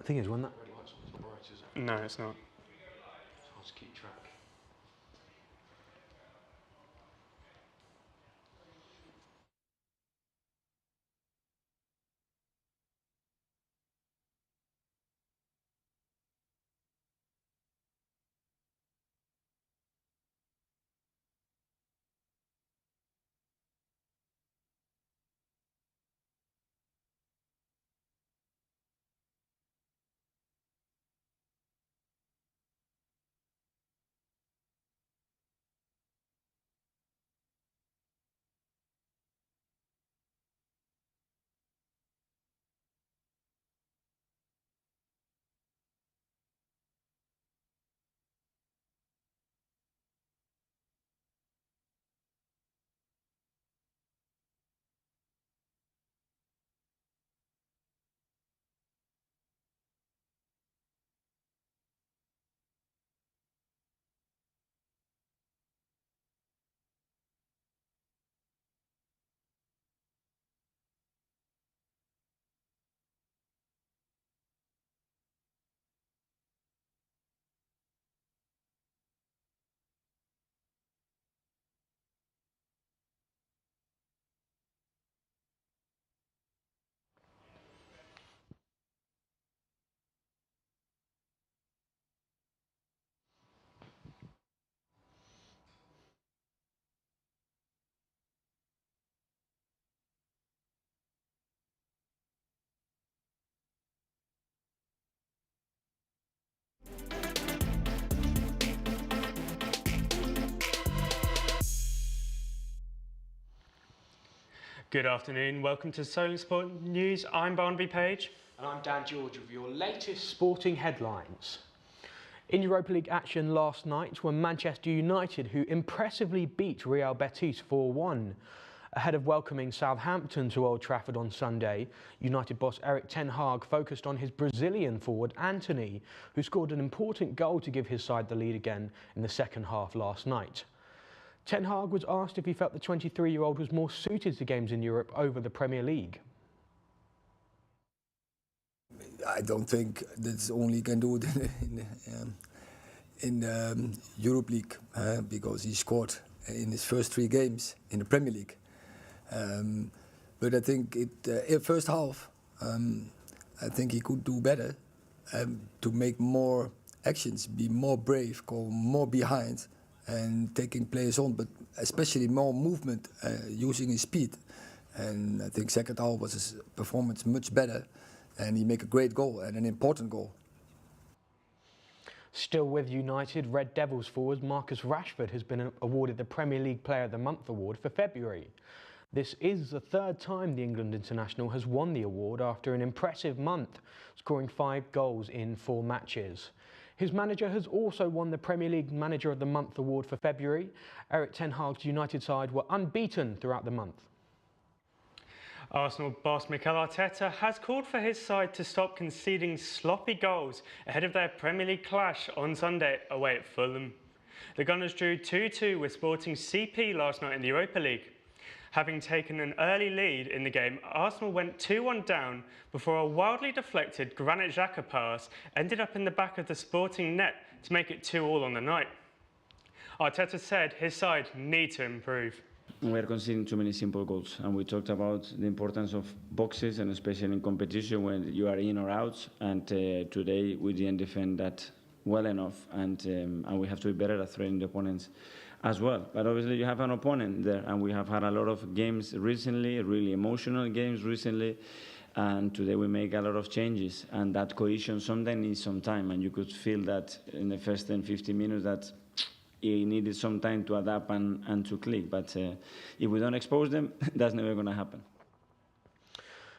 The thing is, when that... Red light's not bright, is it? No, it's not. It's hard to keep track. Good afternoon, welcome to Solent Sport News. I'm Barnaby Page. And I'm Dan George with your latest sporting headlines. In Europa League action last night were Manchester United, who impressively beat Real Betis 4-1. Ahead of welcoming Southampton to Old Trafford on Sunday, United boss Erik ten Hag focused on his Brazilian forward Antony, who scored an important goal to give his side the lead again in the second half last night. Ten Hag was asked if he felt the 23-year-old was more suited to games in Europe over the Premier League. I don't think that's only he can do it in the Europe League because he scored in his first 3 games in the Premier League. But I think in first half, I think he could do better to make more actions, be more brave, go more behind, and taking players on, but especially more movement, using his speed. And I think second half was his performance much better, and he made a great goal and an important goal. Still with United, Red Devils forward Marcus Rashford has been awarded the Premier League Player of the Month award for February. This is the 3rd time the England international has won the award after an impressive month, scoring 5 goals in 4 matches. His manager has also won the Premier League Manager of the Month award for February. Erik ten Hag's United side were unbeaten throughout the month. Arsenal boss Mikel Arteta has called for his side to stop conceding sloppy goals ahead of their Premier League clash on Sunday away at Fulham. The Gunners drew 2-2 with Sporting CP last night in the Europa League. Having taken an early lead in the game, Arsenal went 2-1 down before a wildly deflected Granit Xhaka pass ended up in the back of the Sporting net to make it 2-2 on the night. Arteta said his side need to improve. We are conceding too many simple goals, and we talked about the importance of boxes, and especially in competition when you are in or out, and today we didn't defend that well enough, and we have to be better at threatening the opponents as well. But obviously you have an opponent there, and we have had a lot of games recently, really emotional games recently, and today we make a lot of changes, and that cohesion sometimes needs some time, and you could feel that in the first 10-15 minutes that he needed some time to adapt and to click, but if we don't expose them, that's never going to happen.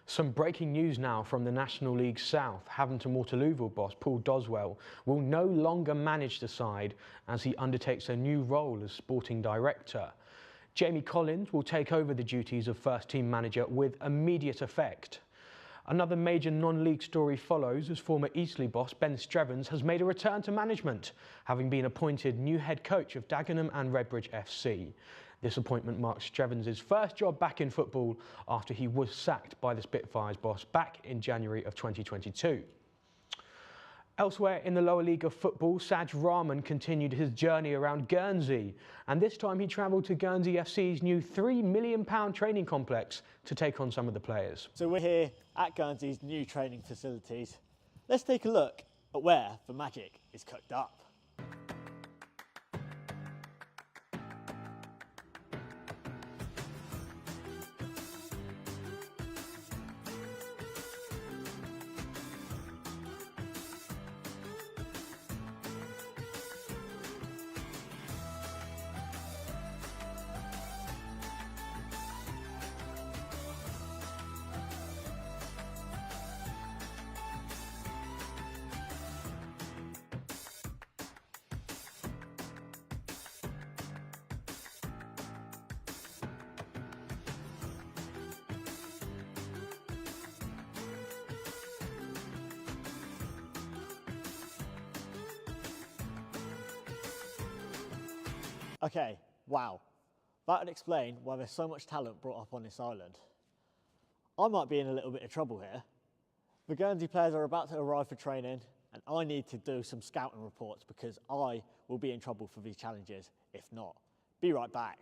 Some breaking news now from the National League South. Havant Waterlooville boss Paul Doswell will no longer manage the side as he undertakes a new role as sporting director. Jamie Collins will take over the duties of first-team manager with immediate effect. Another major non-league story follows as former Eastleigh boss Ben Strevens has made a return to management, having been appointed new head coach of Dagenham and Redbridge FC. This appointment marks Strevens' first job back in football after he was sacked by the Spitfires boss back in January of 2022. Elsewhere in the lower league of football, Saj Rahman continued his journey around Guernsey, and this time he travelled to Guernsey FC's new £3 million training complex to take on some of the players. So we're here at Guernsey's new training facilities. Let's take a look at where the magic is cooked up. Okay, wow. That would explain why there's so much talent brought up on this island. I might be in a little bit of trouble here. The Guernsey players are about to arrive for training and I need to do some scouting reports because I will be in trouble for these challenges if not. Be right back.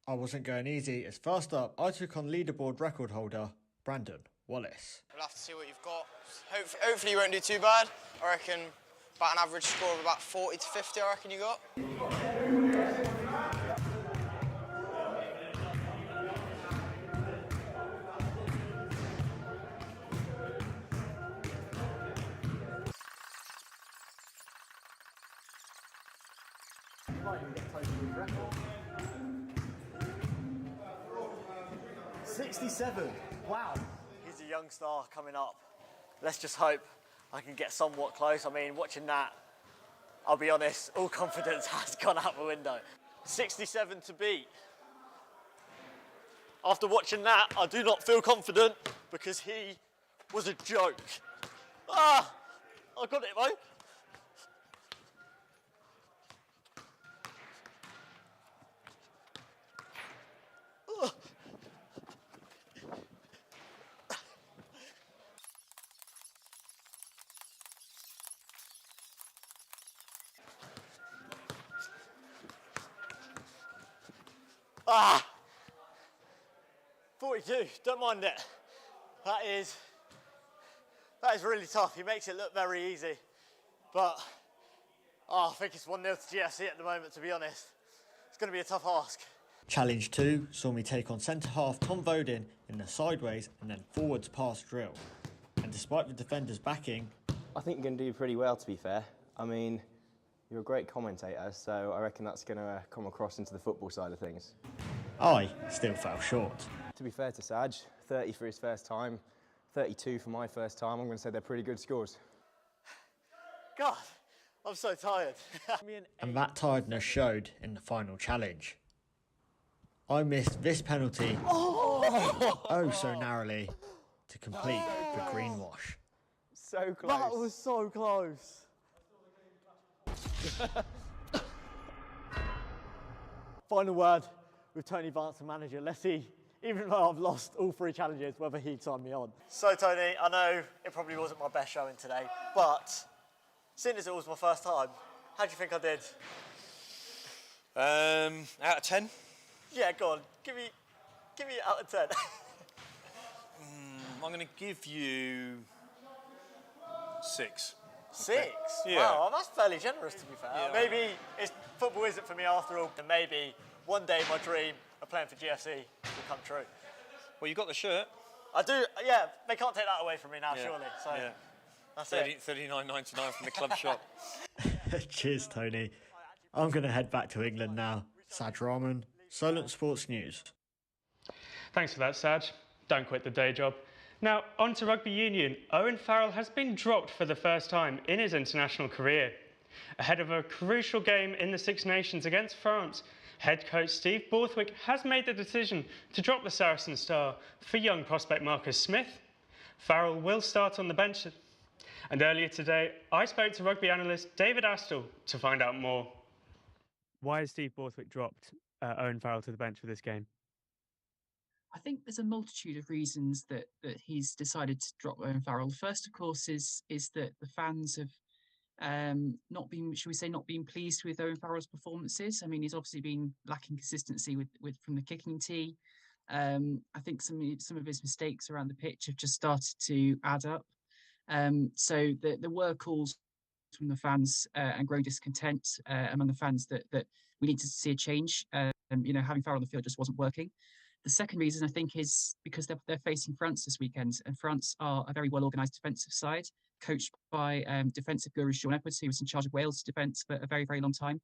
I wasn't going easy as first up I took on leaderboard record holder Brandon Wallace. We'll have to see what you've got. Hopefully you won't do too bad. I reckon about an average score of about 40 to 50 I reckon you got. '67. Wow. He's a young star coming up. Let's just hope I can get somewhat close. I mean, watching that, I'll be honest, all confidence has gone out the window. 67 to beat. After watching that, I do not feel confident because he was a joke. Ah! I got it, though. Ah! 42, don't mind it. That is really tough. He makes it look very easy. But I think it's 1-0 to GFC at the moment, to be honest. It's going to be a tough ask. Challenge 2 saw me take on centre-half Tom Vodin in the sideways and then forwards pass drill. And despite the defender's backing... I think you're going to do pretty well, to be fair. I mean, you're a great commentator, so I reckon that's going to come across into the football side of things. I still fell short. To be fair to Saj, 30 for his first time, 32 for my first time. I'm going to say they're pretty good scores. God, I'm so tired. And that tiredness showed in the final challenge. I missed this penalty oh so narrowly to complete the greenwash. So close. That was so close. Final word with Tony Vance, the manager. Let's see, even though I've lost all 3 challenges, whether he'd sign me on. So Tony, I know it probably wasn't my best showing today, but seeing as it was my first time, how do you think I did? Out of 10? Yeah, go on. Give me out of 10. I'm going to give you 6. 6? Yeah. Wow, that's fairly generous to be fair. Yeah. Maybe football isn't for me after all. And maybe one day my dream of playing for GFC will come true. Well, you got the shirt. I do, yeah. They can't take that away from me now, surely. So yeah. that's it. $39.99 from the club shop. Cheers, Tony. I'm going to head back to England now. Saj Rahman, Solent Sports News. Thanks for that, Saj. Don't quit the day job. Now, on to rugby union. Owen Farrell has been dropped for the first time in his international career. Ahead of a crucial game in the Six Nations against France, head coach Steve Borthwick has made the decision to drop the Saracen star for young prospect Marcus Smith. Farrell will start on the bench. And earlier today, I spoke to rugby analyst David Astle to find out more. Why has Steve Borthwick dropped Owen Farrell to the bench for this game? I think there's a multitude of reasons that he's decided to drop Owen Farrell. The first, of course, is that the fans have not been, should we say, not been pleased with Owen Farrell's performances. I mean, he's obviously been lacking consistency with from the kicking tee. I think some of his mistakes around the pitch have just started to add up. So there were calls from the fans and growing discontent among the fans that we need to see a change. Having Farrell on the field just wasn't working. The second reason, I think, is because they're facing France this weekend, and France are a very well-organised defensive side, coached by defensive guru Sean Edwards, who was in charge of Wales' defence for a very, very long time.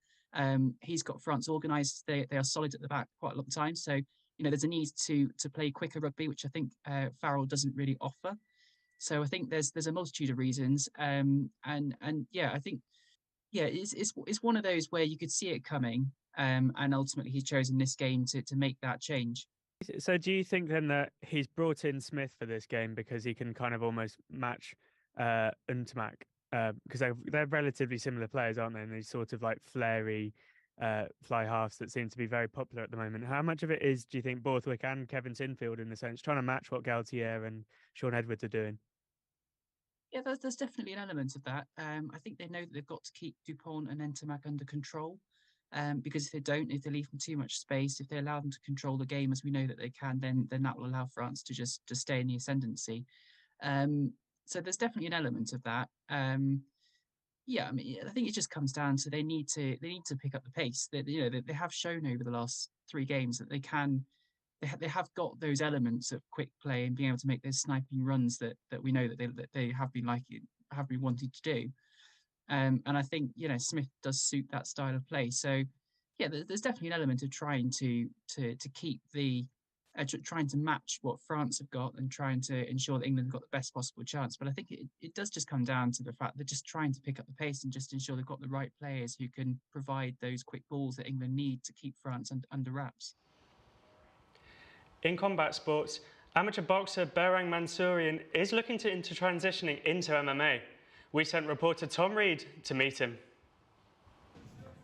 He's got France organised. They are solid at the back quite a long time. So, there's a need to play quicker rugby, which I think Farrell doesn't really offer. So I think there's a multitude of reasons. I think it's one of those where you could see it coming, and ultimately he's chosen this game to make that change. So do you think then that he's brought in Smith for this game because he can kind of almost match Ntamak? Because they're relatively similar players, aren't they? And these sort of like flary fly halves that seem to be very popular at the moment. How much of it is, do you think, Borthwick and Kevin Sinfield in the sense trying to match what Galtier and Sean Edwards are doing? Yeah, there's definitely an element of that. I think they know that they've got to keep Dupont and Ntamak under control. Because if they leave them too much space, if they allow them to control the game as we know that they can, then that will allow France to just stay in the ascendancy. So there's definitely an element of that. I think it just comes down to they need to pick up the pace. They have shown over the last 3 games that they can. They have got those elements of quick play and being able to make those sniping runs that we know that they have been wanting to do. And I think Smith does suit that style of play. So yeah, there's definitely an element of trying to keep trying to match what France have got and trying to ensure that England have got the best possible chance. But I think it does just come down to the fact they're just trying to pick up the pace and just ensure they've got the right players who can provide those quick balls that England need to keep France under wraps. In combat sports, amateur boxer Berang Mansourian is looking into transitioning into MMA. We sent reporter Tom Reed to meet him.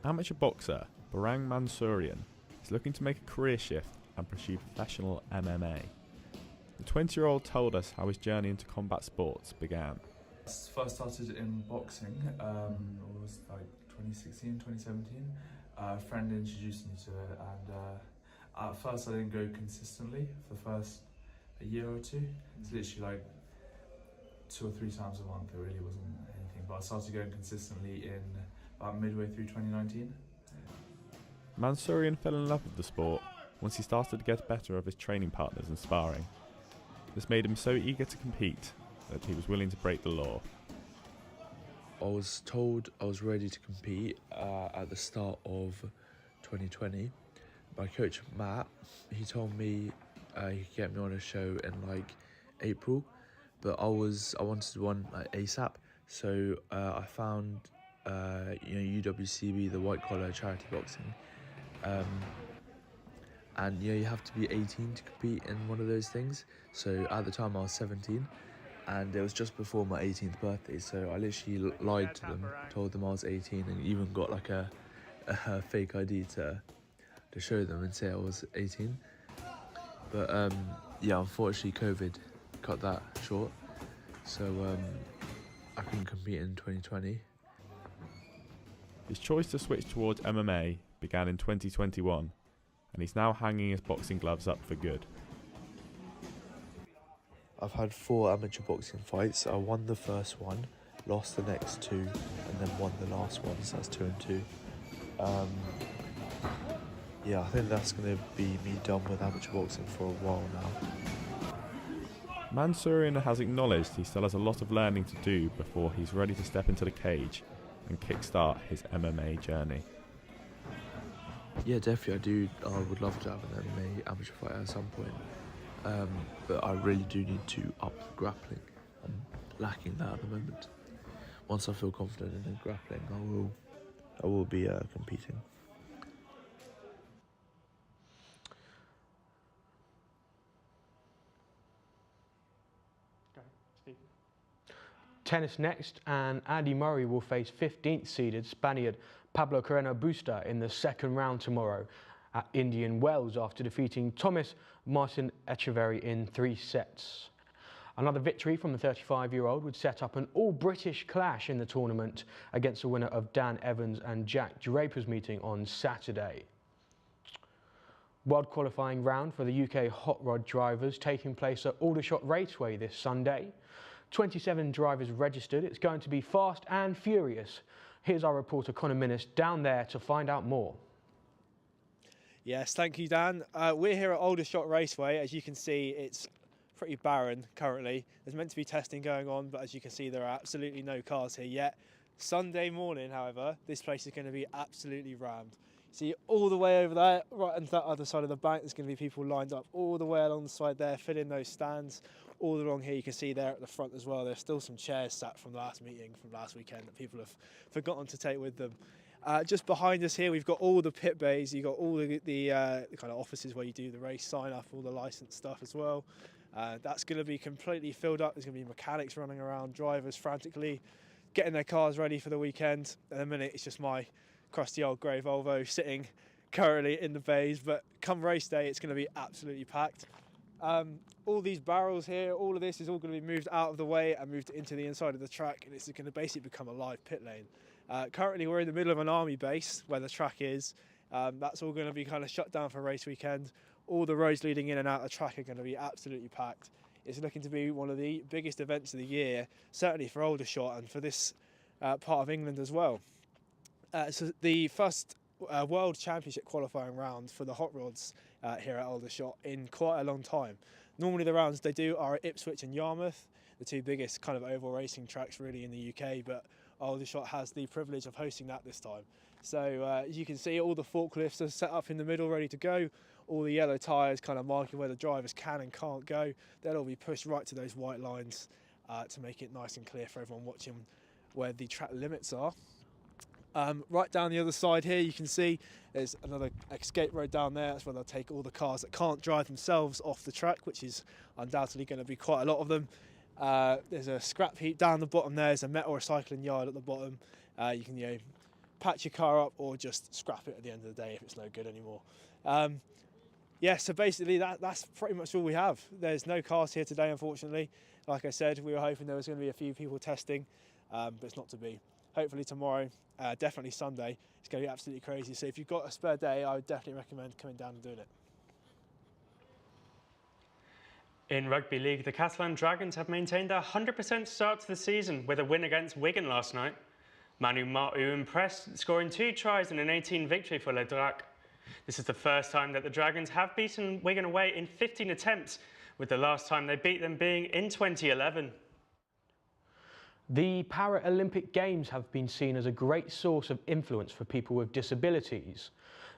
Amateur boxer Berang Mansourian is looking to make a career shift and pursue professional MMA. The 20-year-old told us how his journey into combat sports began. First started in boxing, it was like 2016, 2017. A friend introduced me to it, and at first I didn't go consistently for the first year or two. It's literally like 2 or 3 times a month. It really wasn't anything, but I started going consistently in about midway through 2019. Mansourian fell in love with the sport once he started to get better of his training partners and sparring. This made him so eager to compete that he was willing to break the law. I was told I was ready to compete at the start of 2020. My coach Matt, he told me he could get me on a show in like April, but I wanted one ASAP. So I found UWCB, the white collar charity boxing, and you have to be 18 to compete in one of those things. So at the time I was 17, and it was just before my 18th birthday. So I literally lied to them, told them I was 18, and even got like a fake ID to show them and say I was 18. But unfortunately COVID cut that short, so I couldn't compete in 2020. His choice to switch towards MMA began in 2021, and he's now hanging his boxing gloves up for good. I've had 4 amateur boxing fights. I won the first one, lost the next 2, and then won the last one, so that's 2 and 2. I think that's going to be me done with amateur boxing for a while now. Mansourian has acknowledged he still has a lot of learning to do before he's ready to step into the cage and kickstart his MMA journey. Yeah, definitely I would love to have an MMA amateur fight at some point, but I really do need to up the grappling. I'm lacking that at the moment. once I feel confident in the grappling, I will be competing. Tennis next, and Andy Murray will face 15th seeded Spaniard Pablo Carreno Busta in the second round tomorrow at Indian Wells after defeating Thomas Martin Echeverry in 3 sets. Another victory from the 35-year-old would set up an all-British clash in the tournament against the winner of Dan Evans and Jack Draper's meeting on Saturday. World qualifying round for the UK hot rod drivers taking place at Aldershot Raceway this Sunday. 27 drivers registered. It's going to be fast and furious. Here's our reporter Conor Minnis down there to find out more. Yes, thank you, Dan. We're here at Aldershot Raceway. As you can see, it's pretty barren currently. There's meant to be testing going on, but as you can see, there are absolutely no cars here yet. Sunday morning, however, this place is going to be absolutely rammed. See, all the way over there, right on that other side of the bank, there's going to be people lined up all the way along the side there, filling those stands. All along here, you can see there at the front as well, there's still some chairs sat from the last meeting from last weekend that people have forgotten to take with them. Just behind us here, we've got all the pit bays. You've got all the kind of offices where you do the race sign up, all the licensed stuff as well. That's going to be completely filled up. There's going to be mechanics running around, drivers frantically getting their cars ready for the weekend. In a minute, it's just my crusty old grey Volvo sitting currently in the bays. But come race day, it's going to be absolutely packed. All these barrels here, all of this is all going to be moved out of the way and moved into the inside of the track, and it's going to basically become a live pit lane. Currently we're in the middle of an army base where the track is. That's all going to be kind of shut down for race weekend. All the roads leading in and out of the track are going to be absolutely packed. It's looking to be one of the biggest events of the year, certainly for Aldershot and for this part of England as well. So the first World Championship qualifying round for the hot rods here at Aldershot in quite a long time. Normally the rounds they do are at Ipswich and Yarmouth, the two biggest kind of oval racing tracks really in the UK, but Aldershot has the privilege of hosting that this time. So as you can see, all the forklifts are set up in the middle ready to go, all the yellow tyres kind of marking where the drivers can and can't go. They'll all be pushed right to those white lines to make it nice and clear for everyone watching where the track limits are. Right down the other side here you can see there's another escape road down there. That's where they'll take all the cars that can't drive themselves off the track, which is undoubtedly going to be quite a lot of them. There's a scrap heap down the bottom there. There's a metal recycling yard at the bottom. You can patch your car up or just scrap it at the end of the day if it's no good anymore. Yeah, so basically that's pretty much all we have. There's no cars here today, unfortunately. Like I said, we were hoping there was going to be a few people testing, but it's not to be. Hopefully tomorrow, definitely Sunday, it's going to be absolutely crazy. So if you've got a spare day, I would definitely recommend coming down and doing it. In Rugby League, the Catalan Dragons have maintained a 100% start to the season with a win against Wigan last night. Manu Martu impressed, scoring 2 tries in an 18 victory for Le Drac. This is the first time that the Dragons have beaten Wigan away in 15 attempts, with the last time they beat them being in 2011. The Paralympic Games have been seen as a great source of influence for people with disabilities.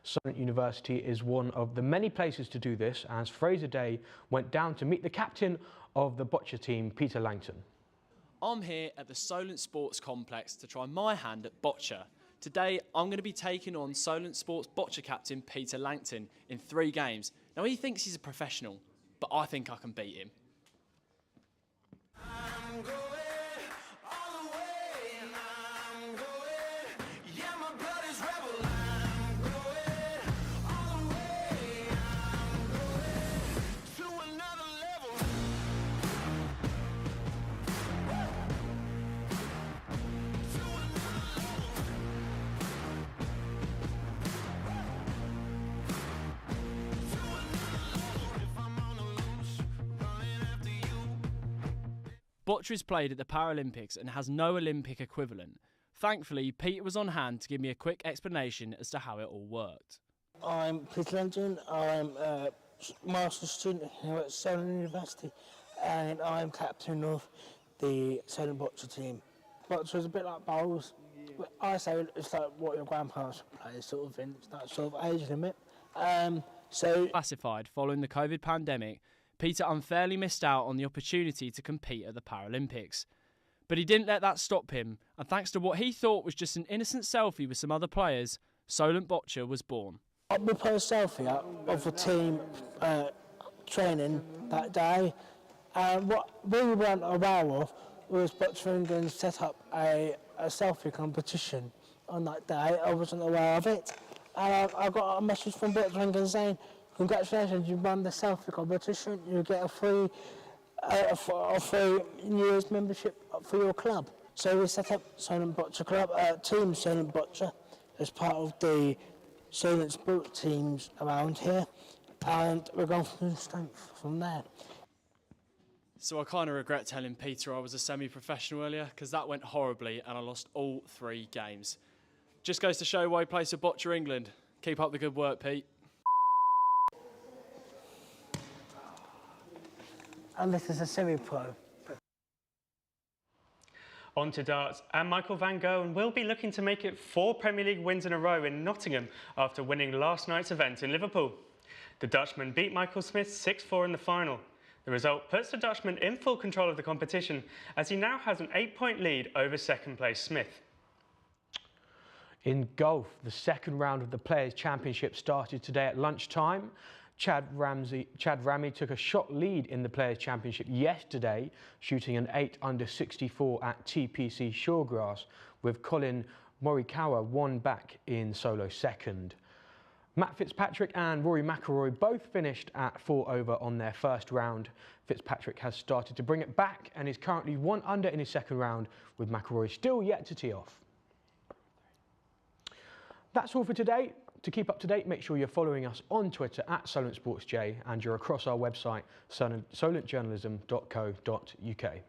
Solent University is one of the many places to do this, as Fraser Day went down to meet the captain of the boccia team, Peter Langton. I'm here at the Solent Sports Complex to try my hand at boccia. Today, I'm going to be taking on Solent Sports boccia captain Peter Langton in 3 games. Now, he thinks he's a professional, but I think I can beat him. Boccia is played at the Paralympics and has no Olympic equivalent. Thankfully, Peter was on hand to give me a quick explanation as to how it all worked. I'm Peter Langton. I'm a master's student here at Solent University, and I'm captain of the Solent boccia team. Boccia is a bit like bowls. I say it's like what your grandparents play, sort of thing. It's that sort of age limit. Classified following the COVID pandemic, Peter unfairly missed out on the opportunity to compete at the Paralympics. But he didn't let that stop him, and thanks to what he thought was just an innocent selfie with some other players, Solent Boccia was born. We put a selfie up of the team training that day, and what we weren't aware of was Boccia England set up a selfie competition on that day. I wasn't aware of it, and I got a message from Boccia England saying, "Congratulations, you won the selfie competition. You get a free year's membership for your club." So we set up Solent Boccia Club, Team Solent Boccia, as part of the Solent sport teams around here, and we're going from strength from there. So I kind of regret telling Peter I was a semi-professional earlier, because that went horribly and I lost all 3 games. Just goes to show why he plays for Boccia England. Keep up the good work, Pete. And this is a semi-pro. On to darts, and Michael van Gerwen will be looking to make it 4 Premier League wins in a row in Nottingham after winning last night's event in Liverpool. The Dutchman beat Michael Smith 6-4 in the final. The result puts the Dutchman in full control of the competition, as he now has an 8-point lead over second-place Smith. In golf, the second round of the Players' Championship started today at lunchtime. Chad Ramey took a shot lead in the Players' Championship yesterday, shooting an 8-under 64 at TPC Shawgrass, with Colin Morikawa 1 back in solo second. Matt Fitzpatrick and Rory McIlroy both finished at 4 over on their first round. Fitzpatrick has started to bring it back and is currently 1 under in his second round, with McIlroy still yet to tee off. That's all for today. To keep up to date, make sure you're following us on Twitter at SolentSportsJ, and you're across our website, solentjournalism.co.uk.